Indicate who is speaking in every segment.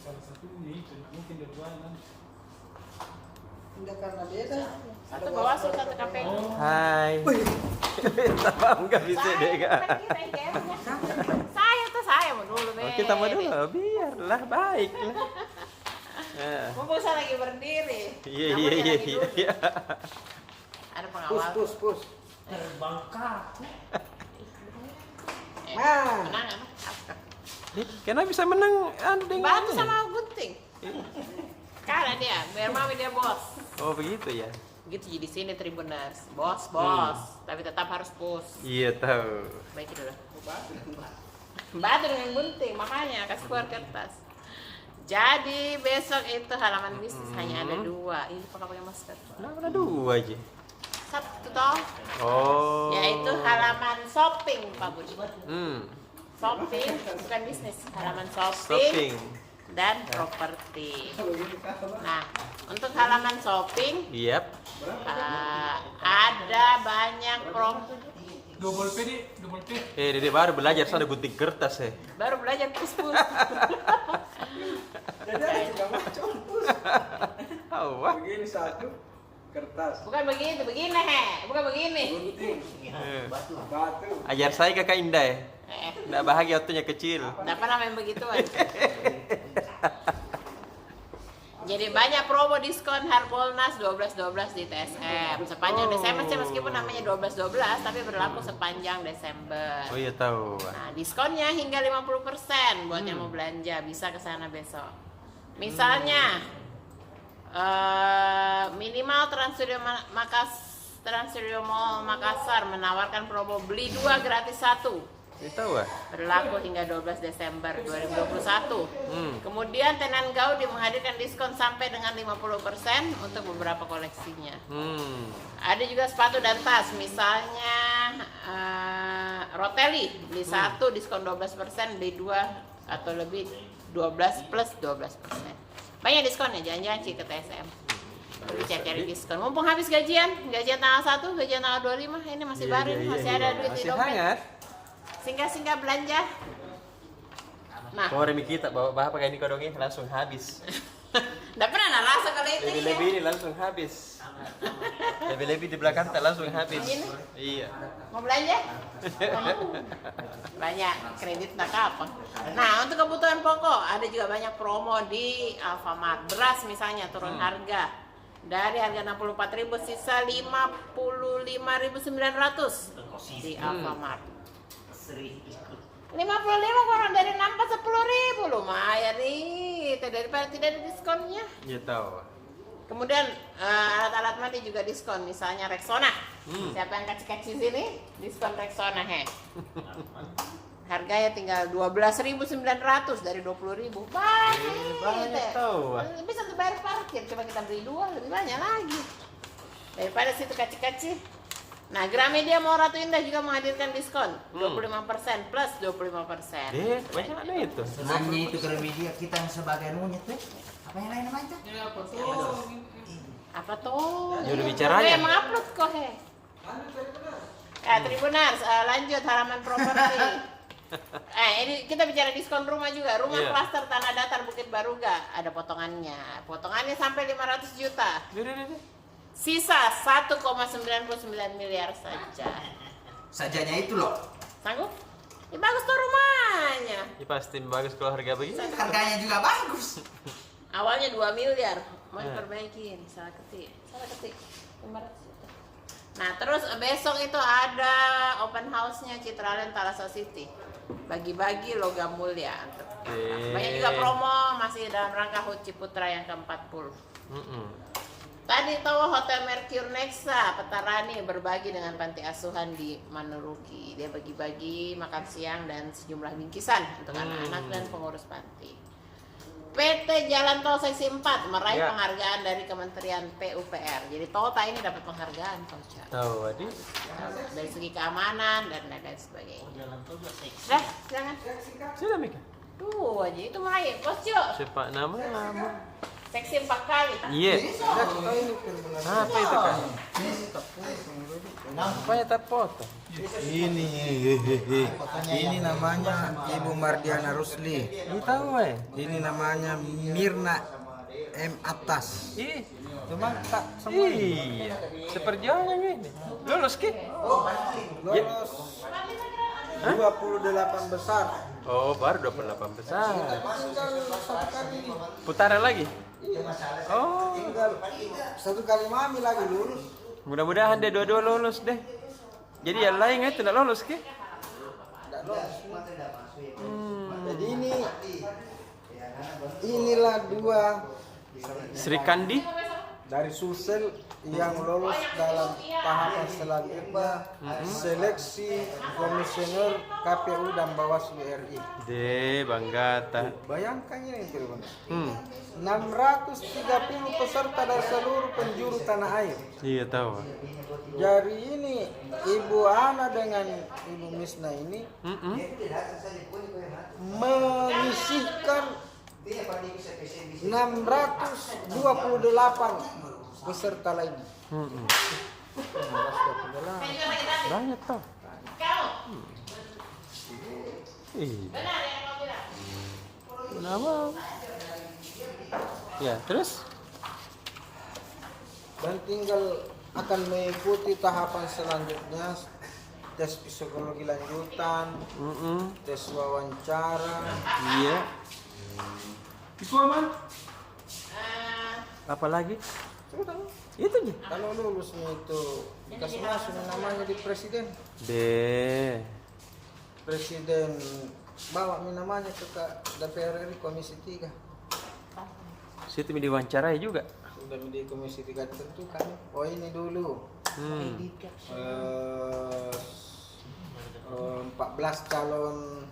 Speaker 1: salah satunya itu, mungkin dua-duanya.
Speaker 2: Enggak karena beda.
Speaker 3: Satu Bawaslu, satu KPU.
Speaker 4: Hai. Tapi nggak bisa deh kak.
Speaker 3: Saya mau dulu
Speaker 4: Oh, kita mau dulu, biarlah baiklah. Nah.
Speaker 3: Mumpung saya lagi berdiri.
Speaker 4: Iya
Speaker 3: Kamu
Speaker 4: iya
Speaker 3: yang
Speaker 4: iya
Speaker 3: lagi
Speaker 4: iya.
Speaker 3: duduk.
Speaker 4: Iya.
Speaker 3: Ada
Speaker 2: Pus
Speaker 3: pengawal.
Speaker 2: pus pus.
Speaker 1: Terbangkak.
Speaker 2: Nah.
Speaker 3: Menang apa?
Speaker 4: Karena bisa menang andeng.
Speaker 3: Batu sama gunting. Kalah dia, biar mami dia bos.
Speaker 4: Oh begitu ya.
Speaker 3: Gitu jadi sini Tribuners. Bos, bos. Tapi tetap harus push.
Speaker 4: Iya tahu.
Speaker 3: Baik dulu. Batu dengan gunting, makanya kasih keluar kertas. Jadi besok itu halaman bisnis hanya ada 2. Ini pakai masker.
Speaker 4: Kenapa ada 2 aja?
Speaker 3: Satu toh.
Speaker 4: Oh.
Speaker 3: Yaitu halaman shopping, Pak Budi. Shopping, bukan bisnis, halaman shopping,
Speaker 4: Shopping.
Speaker 3: dan properti. Nah, untuk halaman shopping
Speaker 4: Yap.
Speaker 3: ada banyak
Speaker 1: Double P di, double P.
Speaker 4: Dede baru belajar sana gunting kertas ya.
Speaker 3: baru belajar pus-pus.
Speaker 2: Jadi ada juga macam pus.
Speaker 4: Wah.
Speaker 2: Begini satu kertas.
Speaker 3: Bukan begitu, begini bukan begini.
Speaker 2: Gunting. Batu.
Speaker 4: Ajar saya kakak Indah ya. Nggak bahagia waktunya kecil.
Speaker 3: Nggak pernah main begituan. Jadi banyak promo diskon Harbolnas 12-12 di TSM sepanjang Desember sih, meskipun namanya 12-12 tapi berlaku sepanjang Desember.
Speaker 4: Oh iya tahu.
Speaker 3: Nah, diskonnya hingga 50% buat yang mau belanja, bisa ke sana besok. Misalnya minimal Trans Studio Mall Makassar menawarkan promo beli 2 gratis 1.
Speaker 4: Ini tahu ah.
Speaker 3: Berlaku hingga 12 Desember 2021. Kemudian Tenan Gaudi menghadirkan diskon sampai dengan 50% untuk beberapa koleksinya. Ada juga sepatu dan tas, misalnya Rotelli, beli 1 diskon 12%, beli 2 atau lebih 12 plus 12%. Banyak diskonnya, jangan-jangan sih ke TSM. Pergi cari diskon. Mumpung habis gajian tanggal 1, gajian tanggal 25, ini masih baru, masih ada duit di
Speaker 4: Masih
Speaker 3: dompet.
Speaker 4: hangat.
Speaker 3: Singgah-singgah belanja. Nah,
Speaker 4: Oh remi kita bawa pakai ini kodongnya langsung habis.
Speaker 3: nggak pernah rasa kalau itu
Speaker 4: Lebih-lebih ini langsung habis. Lebih-lebih di belakang tak langsung habis.
Speaker 3: Ini?
Speaker 4: Iya.
Speaker 3: Mau belanja? Banyak kredit tak apa. Nah, untuk kebutuhan pokok ada juga banyak promo di Alfamart. Beras misalnya turun harga dari harga 64.000 sisa 55.900 di Alfamart. 55 kurang dari 6 ke 10.000 lumayan nih, daripada tidak ada diskonnya.
Speaker 4: Iya tahu.
Speaker 3: Kemudian alat-alat mandi juga diskon, misalnya Rexona. Siapa yang kaci-kaci sini? Diskon Rexona Harganya tinggal 12.900 dari 20.000.
Speaker 4: Banyak tahu.
Speaker 3: Bisa tuh bayar parkir, coba kita beli 2 lebih banyak lagi. Daripada situ kaci-kaci. Nah, Gramedia Mall Ratu Indah juga menghadirkan diskon 25% plus 25%.
Speaker 4: Banyak ada itu.
Speaker 5: Sebenarnya itu Gramedia kita yang sebagai monyet tuh. Apa yang lain namanya?
Speaker 1: Ya apa tuh?
Speaker 3: Apa tuh?
Speaker 4: Ya udah bicaranya.
Speaker 3: Yang mengupload kok Tribunars, lanjut halaman properti. Ini kita bicara diskon rumah juga. Rumah
Speaker 4: Iya.
Speaker 3: klaster Tanah Datar Bukit Baruga ada potongannya. Potongannya sampai 500 juta. Sisa 1,99 miliar saja.
Speaker 5: Sajanya itu loh.
Speaker 3: Sanggup? Ya bagus tuh rumahnya.
Speaker 4: Ya pasti bagus kalau harga begini.
Speaker 5: Harganya juga bagus.
Speaker 3: Awalnya 2 miliar. Mau diperbaikin, salah ketik. 500 juta. Nah, terus besok itu ada open house-nya Citraland Thalassa City. Bagi-bagi logam mulia. Banyak juga promo masih dalam rangka HUT Ciputra yang ke-40. Tadi tahu Hotel Mercure Nexa Petarani berbagi dengan panti asuhan di Manuruki. Dia bagi-bagi makan siang dan sejumlah bingkisan untuk anak-anak dan pengurus panti. PT Jalan Tol Seksi 4 meraih penghargaan dari Kementerian PUPR. Jadi Tota ini dapat penghargaan,
Speaker 4: Tahu Adi.
Speaker 3: dari segi keamanan dan lain sebagainya.
Speaker 1: Jalan tol juga seksi.
Speaker 3: Dah, silakan.
Speaker 4: Sudah Mika.
Speaker 3: Tuh aja itu meraih, Bos Jo.
Speaker 4: Sepak nama.
Speaker 3: Seksi 4 kali.
Speaker 4: Iya. Apa itu kan? Apanya tak potong?
Speaker 5: Ini namanya Ibu Mardiana Rusli.
Speaker 4: Ini tahu
Speaker 5: Ini namanya Mirna M. Atas.
Speaker 4: Ih,
Speaker 5: Cuma tak semua.
Speaker 4: iya. Seperjuangan ini. Lulus ki?
Speaker 5: Lolos 28 besar.
Speaker 4: Oh, baru 28 besar.
Speaker 5: Tinggal satu kali.
Speaker 4: Putaran lagi? Oh,
Speaker 5: Tinggal satu kali mami lagi lulus.
Speaker 4: mudah-mudahan deh dua-dua lulus deh. Jadi yang lain itu tidak lolos ki?
Speaker 5: Tidak lolos. Jadi inilah dua
Speaker 4: Sri Kandi?
Speaker 5: dari Sulsel yang lolos dalam tahapan selanjutnya seleksi komisioner KPU dan Bawaslu RI.
Speaker 4: Deh, Banggata.
Speaker 5: Bayangkan ini Tribun. 630
Speaker 4: Hmm.
Speaker 5: peserta dari seluruh penjuru tanah air.
Speaker 4: Iya tahu.
Speaker 5: Jadi ini Ibu Ana dengan Ibu Misna ini menyisihkan 628 peserta lagi. 628.
Speaker 4: Banyak toh. Ih. Kenapa? Ya, terus?
Speaker 5: Dan tinggal akan mengikuti tahapan selanjutnya, tes psikologi lanjutan, tes wawancara.
Speaker 4: Iya.
Speaker 1: Itu aman?
Speaker 4: Apa lagi?
Speaker 5: Sudah.
Speaker 4: Itu aja.
Speaker 5: Kalau lulusnya itu dikasih masuk namanya di presiden.
Speaker 4: Deh.
Speaker 5: Presiden bawa namanya ke DPR RI Komisi 3.
Speaker 4: Situ diwawancarai juga.
Speaker 5: Sudah di Komisi 3 ditentukan. Oh ini dulu. 14 calon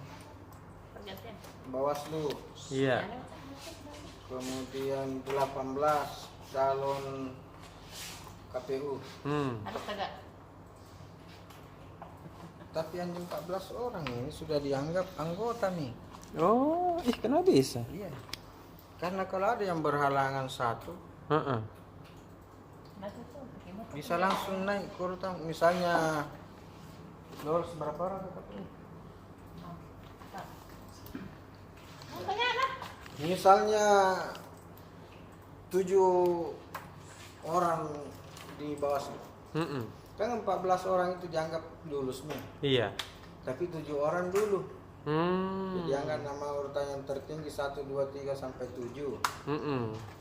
Speaker 5: Bawaslu.
Speaker 4: Iya.
Speaker 5: Kemudian 18 calon KPU.
Speaker 3: Harus tegak.
Speaker 5: Tapi yang 14 orang ini sudah dianggap anggota nih.
Speaker 4: Oh, kenapa bisa?
Speaker 5: Iya. Karena kalau ada yang berhalangan satu, bisa langsung naik urutan. Misalnya lolos berapa orang KPU? Misalnya 7 orang di Bawaslu. Kan 14 orang itu dianggap lulus nih.
Speaker 4: Iya.
Speaker 5: Tapi 7 orang dulu. Jadi dianggap nama urutan yang tertinggi 1, 2, 3 sampai 7.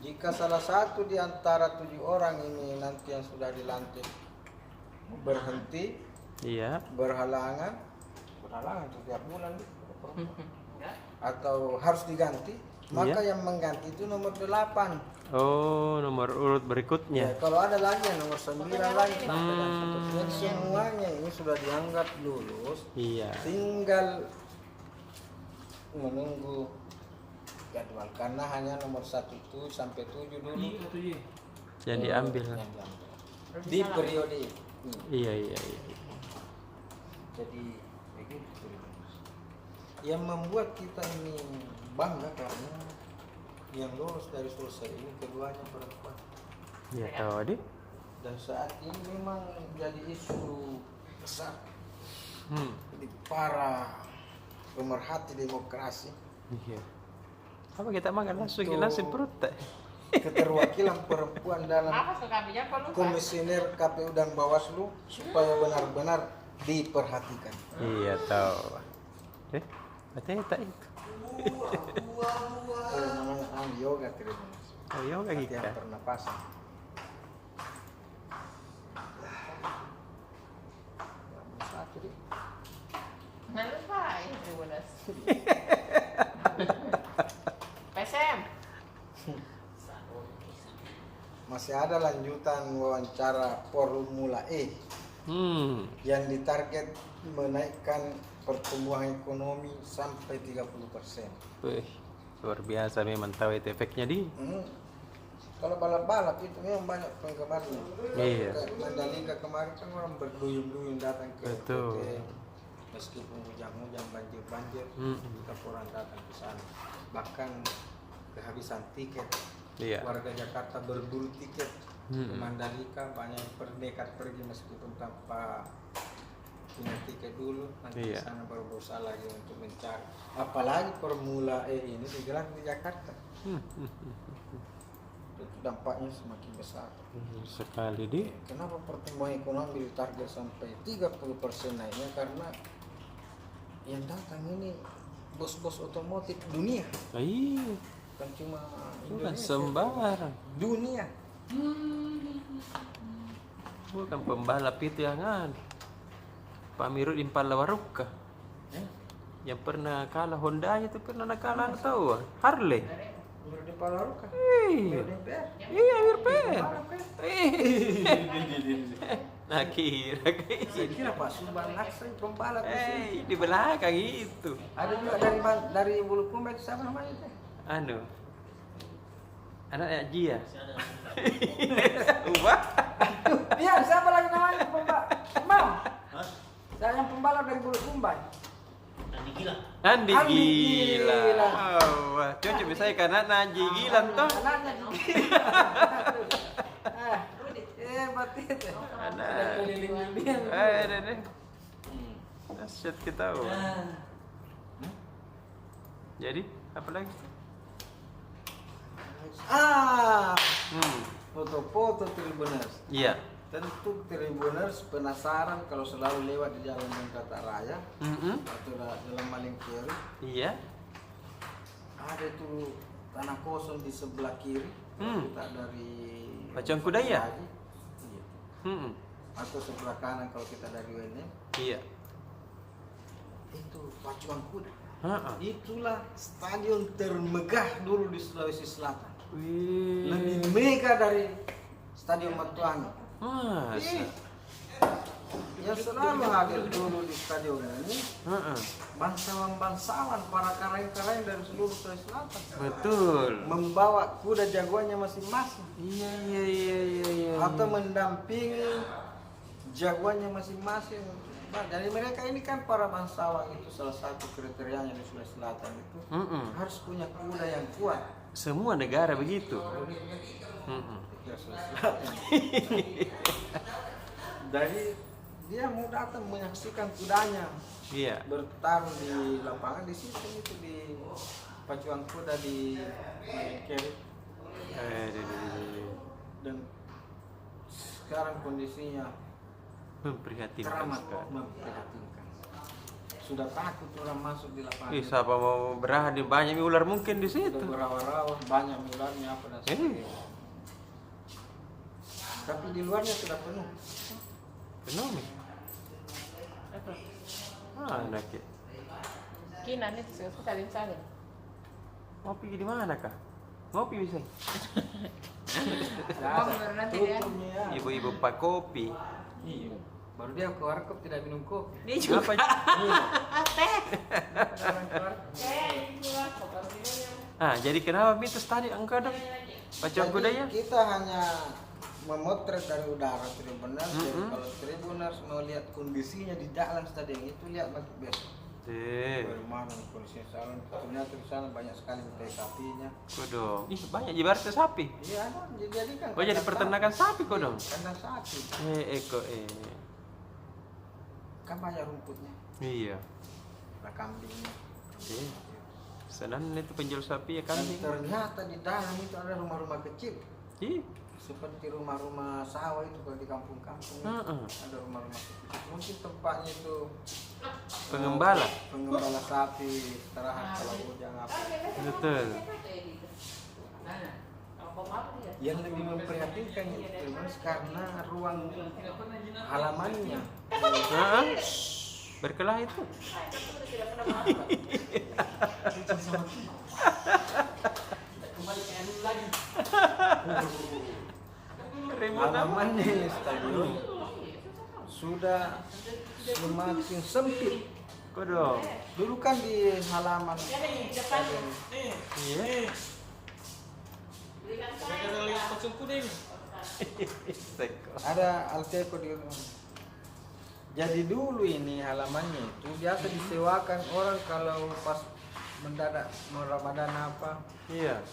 Speaker 5: Jika salah satu di antara 7 orang ini nanti yang sudah dilantik berhenti,
Speaker 4: Iya.
Speaker 5: berhalangan setiap bulan atau harus diganti, maka yang mengganti itu nomor 8.
Speaker 4: Oh, nomor urut berikutnya.
Speaker 5: Ya, kalau ada lagi yang nomor 9 lagi. Dan semuanya ini sudah dianggap lulus.
Speaker 4: Iya.
Speaker 5: Tinggal menunggu jadwal karena hanya nomor 1 sampai 7 dulu
Speaker 4: Yang diambil.
Speaker 5: yang diambil. Di periode ini.
Speaker 4: Iya.
Speaker 5: Jadi begitu. Yang membuat kita ini bangga karena yang lolos dari Sulsel ini keduanya perempuan.
Speaker 4: Iya tahu adik.
Speaker 5: Dan saat ini memang jadi isu besar di para pemerhati demokrasi.
Speaker 4: Iya. Apa kita makan langsung
Speaker 5: Untuk-
Speaker 4: nasi perut tak?
Speaker 5: Keterwakilan perempuan dalam
Speaker 3: Apa suka bijak kok lupa?
Speaker 5: komisioner KPU dan Bawaslu supaya benar-benar diperhatikan.
Speaker 4: Iya tahu. Katanya tak itu.
Speaker 5: Kalau namanya yoga Tribun.
Speaker 4: Oh yoga
Speaker 5: Latihan
Speaker 4: kita.
Speaker 5: pernapasan. Satu deh.
Speaker 3: Nggak lupa ini Tribunas. PSM.
Speaker 5: Masih ada lanjutan wawancara Formula E yang ditarget menaikkan pertumbuhan ekonomi sampai 30%.
Speaker 4: Wih, luar biasa memang tahu itu efeknya di.
Speaker 5: Kalau balap-balap itu memang banyak penggemarnya.
Speaker 4: Iya.
Speaker 5: Kayak Mandalika kemarin kan orang berduyun-duyun datang ke
Speaker 4: Betul.
Speaker 5: PT. Meskipun hujan-hujan, banjir-banjir, tetap orang datang ke sana. Bahkan kehabisan tiket
Speaker 4: Iya.
Speaker 5: Warga Jakarta berburu tiket ke Mandalika, banyak yang berdekat pergi meskipun tanpa punya tiket dulu, nanti
Speaker 4: Iya.
Speaker 5: di sana baru berusaha lagi untuk mencari. Apalagi Formula E ini digelar di Jakarta. Itu dampaknya semakin besar.
Speaker 4: Sekali di.
Speaker 5: Kenapa pertumbuhan ekonomi ditarget sampai 30% naiknya? Karena yang datang ini bos-bos otomotif dunia,
Speaker 4: Iya.
Speaker 5: bukan cuma
Speaker 4: Bukan
Speaker 5: Indonesia,
Speaker 4: sembarang.
Speaker 5: dunia.
Speaker 4: Bukan pembalap itu yang ada. Pak Mirut Impala Waruka. Yang pernah kalah Honda itu pernah kalah tahu Harley.
Speaker 5: Menurut di Palaruka,
Speaker 4: Iya.
Speaker 5: menurut DPR,
Speaker 4: Iya, Irpen.
Speaker 5: balap kan?
Speaker 4: Nah, kira
Speaker 5: Saya kira Pak Subhan Laksa pembalap di sini.
Speaker 4: di belakang itu.
Speaker 5: Ada juga dari Bulukumba itu siapa namanya itu?
Speaker 4: Anu. Anaknya Jia. Ubah.
Speaker 5: Dia siapa lagi namanya pembalap? Mam. Saya yang pembalap dari Bulukumba.
Speaker 4: Andi
Speaker 5: Andi
Speaker 4: Gila.
Speaker 5: Gila.
Speaker 4: Oh, wah, cocok saya karena Andi Gila toh.
Speaker 5: Anaknya hebat itu.
Speaker 4: Anak.
Speaker 5: Sudah keliling dunia.
Speaker 4: Deh. Asyik kita. Jadi, apa lagi?
Speaker 5: Foto-foto Tribuners.
Speaker 4: Iya.
Speaker 5: Tentu Tribuners penasaran kalau selalu lewat di Jalan Mengkata Raya atau dalam Malingkiri.
Speaker 4: Iya.
Speaker 5: Ada tuh tanah kosong di sebelah kiri. Kita dari
Speaker 4: Pacuan Kudaya?
Speaker 5: Iya. Atau sebelah kanan kalau kita dari UNM.
Speaker 4: Iya.
Speaker 5: Itu Pacuan Kuda.
Speaker 4: Heeh.
Speaker 5: Itulah stadion termegah dulu di Sulawesi Selatan.
Speaker 4: Wih.
Speaker 5: Lebih megah dari Stadion Matuangi.
Speaker 4: Masa?
Speaker 5: Yang selalu hadir dulu di stadion ini
Speaker 4: Heeh.
Speaker 5: bangsawan-bangsawan, para karang-karang dari seluruh Sulawesi Selatan.
Speaker 4: Betul.
Speaker 5: Membawa kuda jagoannya masing-masing
Speaker 4: Iya.
Speaker 5: atau mendampingi jagoannya masing-masing. Nah, dari mereka ini kan para bangsawan itu salah satu kriterianya di Sulawesi Selatan itu harus punya kuda yang kuat.
Speaker 4: Semua negara begitu.
Speaker 5: Ya, Sulawesi Selatan. Dari dia mau datang menyaksikan kudanya
Speaker 4: Iya.
Speaker 5: bertarung di lapangan di situ itu di Pacuan Kuda di Malingkiri. Dan sekarang kondisinya
Speaker 4: Memprihatinkan
Speaker 5: teramat
Speaker 4: sekali.
Speaker 5: memprihatinkan. Sudah takut orang masuk di lapangan.
Speaker 4: Siapa mau berani banyak ular mungkin di situ.
Speaker 5: Sudah berawa-rawa, banyak ularnya apa dan sebagainya. Tapi di luarnya sudah penuh.
Speaker 4: Penuh. Anak ya.
Speaker 3: Kinan itu suka saling-saling.
Speaker 4: Ngopi di mana kah? Ngopi bisa.
Speaker 3: Baru nanti dia.
Speaker 5: Tutupnya ya.
Speaker 4: Ibu-ibu pak kopi.
Speaker 5: Iya. Baru dia ke warkop tidak minum kopi.
Speaker 3: Dia juga. Teh.
Speaker 4: Jadi kenapa mitos tadi engkau dong? Pacuan
Speaker 5: Jadi
Speaker 4: Kudaya?
Speaker 5: kita hanya memotret dari udara Tribuners. Jadi kalau Tribuners mau lihat kondisinya di dalam stadion itu lihat lagi besok. Bagaimana kondisinya salah? Ternyata di sana banyak sekali sapinya.
Speaker 4: Kodong. Ih, banyak jibarnya sapi.
Speaker 5: Iya, jadi kan.
Speaker 4: Oh, jadi peternakan sapi kodong.
Speaker 5: Kandang sapi.
Speaker 4: Eko.
Speaker 5: Kan banyak rumputnya.
Speaker 4: Iya.
Speaker 5: Ada kambingnya.
Speaker 4: Senang itu penjual sapi ya kan?
Speaker 5: Dan ternyata di dalam itu ada rumah-rumah kecil.
Speaker 4: Ih.
Speaker 5: Seperti rumah-rumah sawah itu kalau di kampung-kampung itu ada rumah-rumah kecil. Mungkin tempatnya itu
Speaker 4: Pengembala.
Speaker 5: pengembala sapi istirahat kalau hujan apa.
Speaker 4: Betul.
Speaker 5: Yang lebih memprihatinkan itu karena ruang halamannya
Speaker 4: Berkelah itu.
Speaker 5: halamannya stadion sudah semakin sempit.
Speaker 4: Kodong.
Speaker 5: Dulu kan di halaman stadion
Speaker 4: Iya.
Speaker 5: ada Alteco di rumah. Jadi dulu ini halamannya itu biasa disewakan orang kalau pas mendadak mau Ramadan apa
Speaker 4: Iya.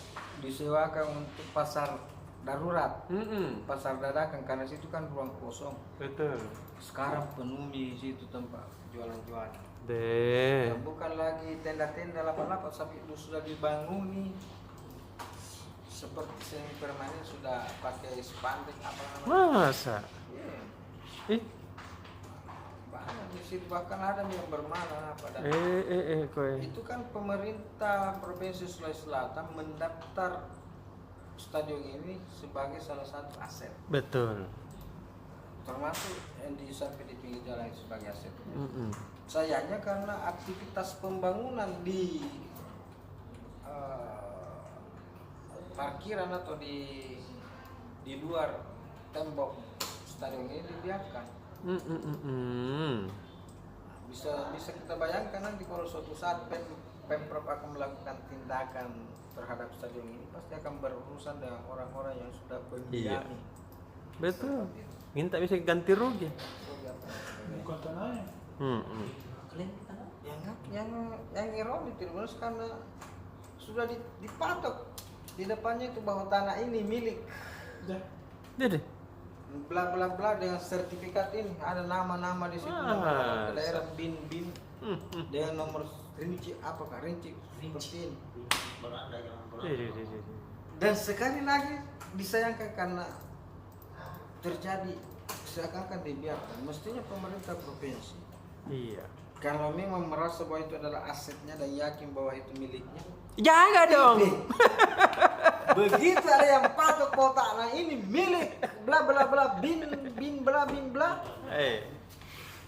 Speaker 5: disewakan untuk pasar darurat,
Speaker 4: Mm-mm.
Speaker 5: pasar dadakan karena situ kan ruang kosong.
Speaker 4: Betul.
Speaker 5: Sekarang penuh di situ tempat jualan-jualan.
Speaker 4: Deh.
Speaker 5: Dan bukan lagi tenda-tenda lapak-lapak, tapi itu sudah dibangun nih seperti semi permanen, sudah pakai spandek apa namanya.
Speaker 4: Masa?
Speaker 5: Iya.
Speaker 4: Ih.
Speaker 5: Banyak di situ, bahkan ada yang bermana pada
Speaker 4: Koy.
Speaker 5: itu kan pemerintah Provinsi Sulawesi Selatan mendaftar stadion ini sebagai salah satu aset,
Speaker 4: Betul.
Speaker 5: termasuk yang sampai di pinggir jalan sebagai aset.
Speaker 4: Mm-mm.
Speaker 5: Sayangnya karena aktivitas pembangunan di parkiran atau di luar tembok stadion ini dibiarkan. Bisa kita bayangkan nanti kalau suatu saat Pemprov akan melakukan tindakan terhadap stadion ini, pasti akan berurusan dengan orang-orang yang sudah
Speaker 4: Iya.
Speaker 5: pendiami.
Speaker 4: Betul. Minta bisa ganti rugi.
Speaker 1: Bukan tanahnya.
Speaker 4: Mm-mm.
Speaker 5: Yang ironis terus karena sudah dipatok di depannya itu bahwa tanah ini milik
Speaker 1: Dah.
Speaker 4: Dede.
Speaker 5: bla bla bla dengan sertifikat ini, ada nama-nama di situ, nama daerah bin dengan nomor rinci apakah rinci seperti ini.
Speaker 4: Dede.
Speaker 5: Dan sekali lagi disayangkan karena terjadi seakan-akan dibiarkan. Mestinya pemerintah provinsi
Speaker 4: Iya.
Speaker 5: kalau memang merasa bahwa itu adalah asetnya dan yakin bahwa itu miliknya,
Speaker 4: Jangan dong.
Speaker 5: begitu ada yang patok kotak, nah ini milik bla bla bla bin bla,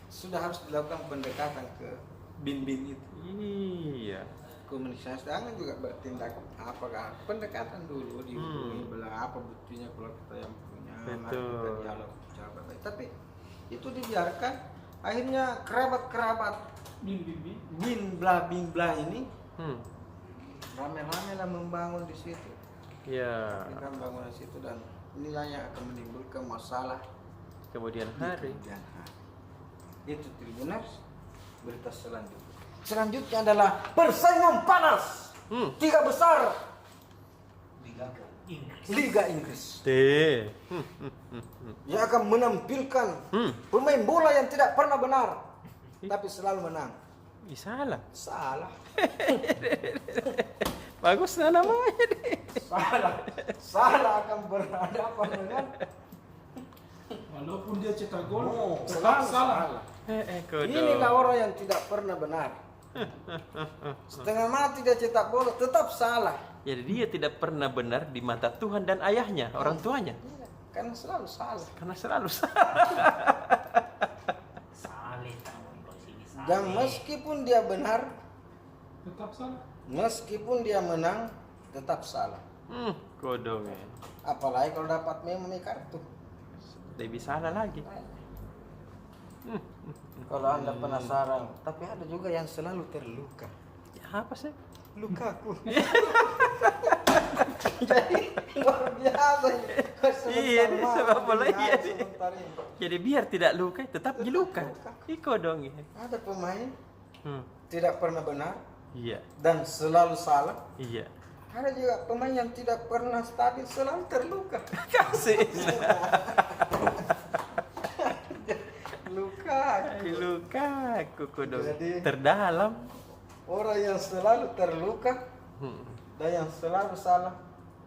Speaker 5: sudah harus dilakukan pendekatan ke bin itu.
Speaker 4: Iya.
Speaker 5: Komunikasi jangan juga bertindak apakah pendekatan dulu dihubungi belah apa buktinya kalau kita yang punya, mari
Speaker 4: Betul.
Speaker 5: kita dialog bicara baik-baik. Tapi itu dibiarkan, akhirnya kerabat bin bla ini rame-rame lah membangun di situ.
Speaker 4: Iya.
Speaker 5: Kita membangun di situ dan inilah yang akan menimbulkan masalah
Speaker 4: Kemudian
Speaker 5: di
Speaker 4: hari.
Speaker 5: kemudian hari. Itu Tribuners. Berita selanjutnya adalah persaingan panas 3 besar Liga Inggris
Speaker 4: Deh.
Speaker 5: yang akan menampilkan pemain bola yang tidak pernah benar tapi selalu menang.
Speaker 4: Ih, salah.
Speaker 5: Salah.
Speaker 4: Bagus namanya deh.
Speaker 5: Salah akan berhadapan dengan
Speaker 1: Walaupun dia cetak gol,
Speaker 5: selalu
Speaker 1: tetap salah.
Speaker 4: Kodo.
Speaker 5: Inilah orang yang tidak pernah benar. Setengah mati dia cetak bola tetap salah.
Speaker 4: Jadi dia tidak pernah benar di mata Tuhan dan ayahnya, orang tuanya.
Speaker 5: Iya, karena selalu salah.
Speaker 4: Karena selalu salah.
Speaker 5: Dan meskipun dia benar,
Speaker 1: Tetap salah.
Speaker 5: meskipun dia menang, tetap salah.
Speaker 4: Kodong ya.
Speaker 5: Apalagi kalau dapat meme kartu.
Speaker 4: Lebih salah lagi.
Speaker 5: Kalau Anda penasaran, tapi ada juga yang selalu terluka.
Speaker 4: Ya, apa sih?
Speaker 5: Lukaku. Jadi luar biasa.
Speaker 4: Iya, ini sebab apa lagi ya?
Speaker 5: Sebentar ini.
Speaker 4: Jadi biar tidak luka, tetap diluka. Iko dong ya.
Speaker 5: Ada pemain
Speaker 4: Hmm.
Speaker 5: tidak pernah benar
Speaker 4: Iya,
Speaker 5: dan selalu salah.
Speaker 4: iya.
Speaker 5: Ada juga pemain yang tidak pernah stabil, selalu terluka.
Speaker 4: Kasih. Luka, kuku dong.
Speaker 5: Jadi-
Speaker 4: Terdalam.
Speaker 5: Orang yang selalu terluka
Speaker 4: Hmm.
Speaker 5: dan yang selalu salah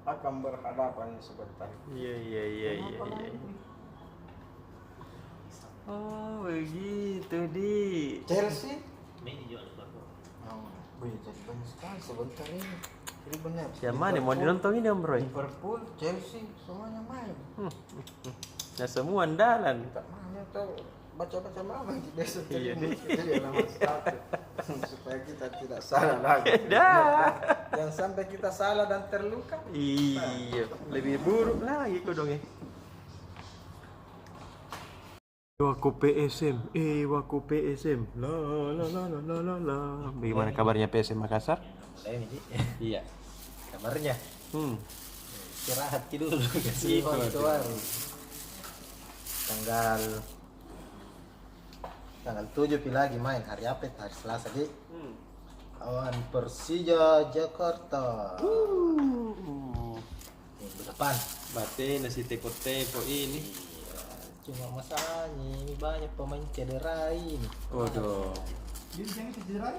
Speaker 5: akan berhadapan sebentar.
Speaker 4: Iya. Oh, begitu di.
Speaker 5: Chelsea jadi banyak sekali sebentar ini. Jadi benar.
Speaker 4: Siapa nih mau dinonton ini Om Roy?
Speaker 5: Liverpool, Chelsea, semuanya main.
Speaker 4: Nah semua andalan.
Speaker 5: Tak mana tahu baca-baca mama di besok
Speaker 4: Iya.
Speaker 5: jadi nomor 1 supaya kita tidak salah lagi.
Speaker 4: Dah.
Speaker 5: Yang sampai kita salah dan terluka.
Speaker 4: Iya, lebih buruk lagi kok dong ya. Waku PSM, Waku PSM, la. Bagaimana kabarnya PSM Makassar?
Speaker 2: Ini
Speaker 4: Iya.
Speaker 2: kabarnya istirahat dulu kasih
Speaker 4: Itu,
Speaker 2: waktu baru. Tanggal 7 lagi main hari apa? Hari Selasa di
Speaker 5: Lawan Persija Jakarta. Minggu depan.
Speaker 4: Berarti nasi tepo-tepo ini.
Speaker 5: Iya, cuma masalahnya ini banyak pemain cedera ini.
Speaker 4: Waduh.
Speaker 1: Dia jangan cedera.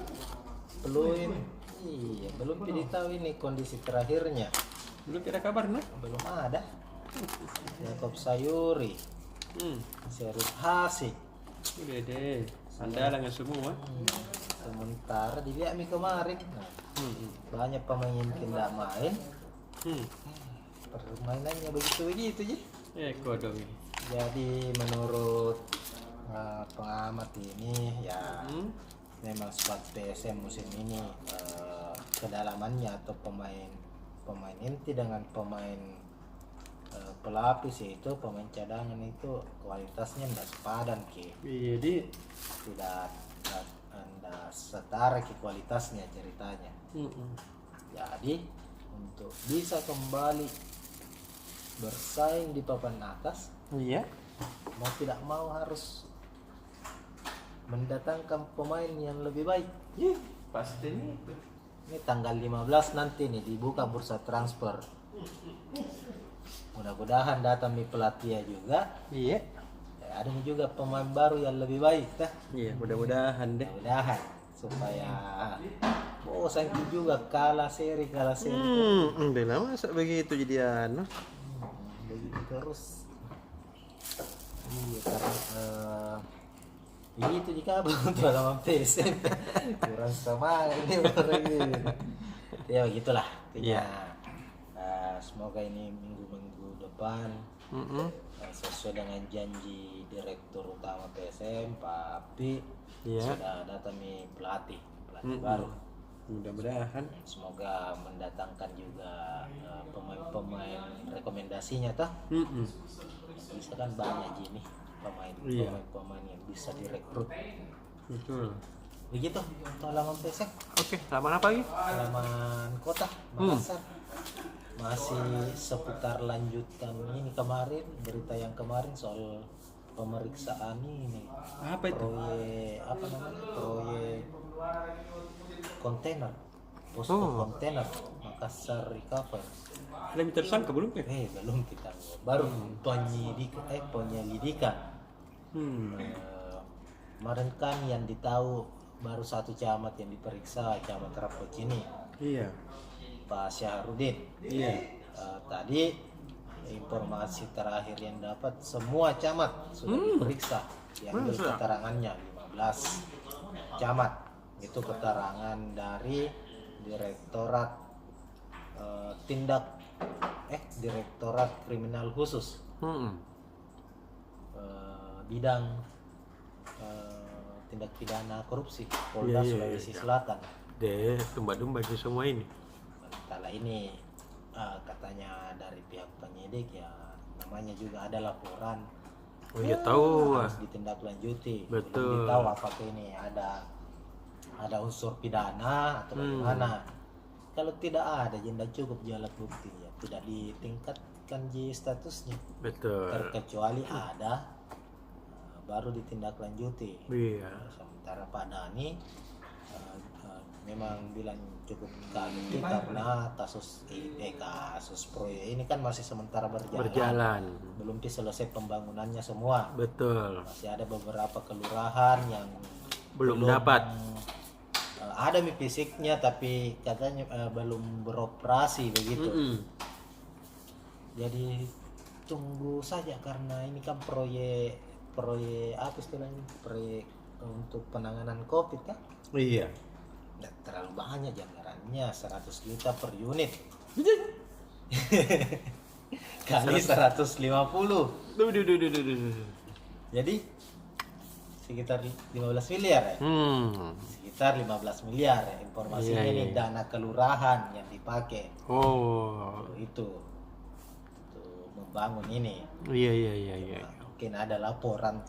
Speaker 5: Belum tahu ini kondisi terakhirnya.
Speaker 4: Belum ada kabar, no?
Speaker 5: Belum ada. Jakob Sayuri, Serif Hasik.
Speaker 4: Udah deh. Andalan semua.
Speaker 5: Sementara di Vietnam kemarin, banyak pemain yang tidak main. Permainannya begitu aja.
Speaker 4: Kodong.
Speaker 5: Jadi menurut pengamat ini ya memang squad PSM musim ini kedalamannya atau pemain inti dengan pemain pelapis itu pemain cadangan itu kualitasnya tidak sepadan
Speaker 4: Jadi
Speaker 5: tidak setara kualitasnya ceritanya. Jadi untuk bisa kembali bersaing di papan atas,
Speaker 4: iya.
Speaker 5: mau tidak mau harus mendatangkan pemain yang lebih baik.
Speaker 4: Pasti nih.
Speaker 5: Ini tanggal 15 nanti nih dibuka bursa transfer. Mudah-mudahan datang pelatih juga.
Speaker 4: Iya.
Speaker 5: Ada juga pemain baru yang lebih baik, dah.
Speaker 4: Iya, mudah-mudahan deh.
Speaker 5: Mudah-mudahan supaya sakit juga kalah seri.
Speaker 4: Udah lama masa begitu jadian.
Speaker 5: Begitu terus. Iya karena itu jika untuk lawan PSM kurang sama ini orang ini. Ya begitulah.
Speaker 4: Iya.
Speaker 5: Semoga ini minggu depan sesuai dengan janji Direktur Utama PSM Pak Api sudah datang pelatih baru.
Speaker 4: Mudah-mudahan.
Speaker 5: Semoga mendatangkan juga pemain-pemain rekomendasinya toh. Bisa kan banyak gini pemain yang bisa direkrut.
Speaker 4: Betul.
Speaker 5: Begitu untuk halaman PSM.
Speaker 4: Oke, halaman apa lagi?
Speaker 5: Halaman kota Makassar. Masih seputar lanjutan ini kemarin berita yang kemarin soal pemeriksaan ini.
Speaker 4: Apa itu?
Speaker 5: Proyek kontainer, posko kontainer Makassar Recover.
Speaker 4: Ada tersangka belum ya?
Speaker 5: Belum kita baru penyelidikan. Kemarin kan yang ditahu baru satu camat yang diperiksa, camat Rapocini.
Speaker 4: Iya.
Speaker 5: Pak Syahrudin.
Speaker 4: Iya.
Speaker 5: Tadi informasi terakhir yang dapat semua camat sudah diperiksa. Diambil keterangannya 15 camat. Itu keterangan dari Direktorat Direktorat Kriminal Khusus. Bidang tindak pidana korupsi Polda Sulawesi Selatan.
Speaker 4: Deh, tumba-tumba itu semua ini.
Speaker 5: Sementara ini katanya dari pihak penyidik ya namanya juga ada laporan.
Speaker 4: Oh iya tahu.
Speaker 5: Harus ditindaklanjuti.
Speaker 4: Betul.
Speaker 5: Belum tahu apakah ini ada unsur pidana atau bagaimana. Kalau tidak ada, tidak cukup alat bukti ya tidak ditingkatkan statusnya.
Speaker 4: Betul.
Speaker 5: Terkecuali ada baru ditindaklanjuti.
Speaker 4: Iya.
Speaker 5: Sementara Pak Dhani memang bilang cukup kaget karena kasus proyek ini kan masih sementara berjalan. Belum selesai pembangunannya semua.
Speaker 4: Betul.
Speaker 5: Masih ada beberapa kelurahan yang
Speaker 4: belum dapat.
Speaker 5: Ada fisiknya tapi katanya belum beroperasi begitu. Jadi tunggu saja karena ini kan proyek apa istilahnya, proyek untuk penanganan COVID kan.
Speaker 4: Iya.
Speaker 5: Nggak terlalu banyak anggarannya, 100 juta per unit. Kali 150. Jadi sekitar 15 miliar ya. Sekitar 15 miliar ya. Informasinya ini dana kelurahan yang dipakai. Itu untuk membangun ini.
Speaker 4: Iya.
Speaker 5: Mungkin ada laporan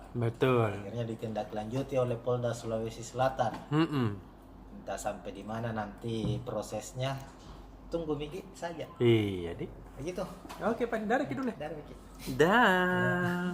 Speaker 4: Betul.
Speaker 5: akhirnya ditindaklanjuti oleh Polda Sulawesi Selatan. Entah sampai di mana nanti prosesnya, tunggu Miki saja.
Speaker 4: Iya, Dik.
Speaker 5: Begitu.
Speaker 4: Oke, Pak, dari kita dulu.
Speaker 5: Dari Miki.
Speaker 4: Dah.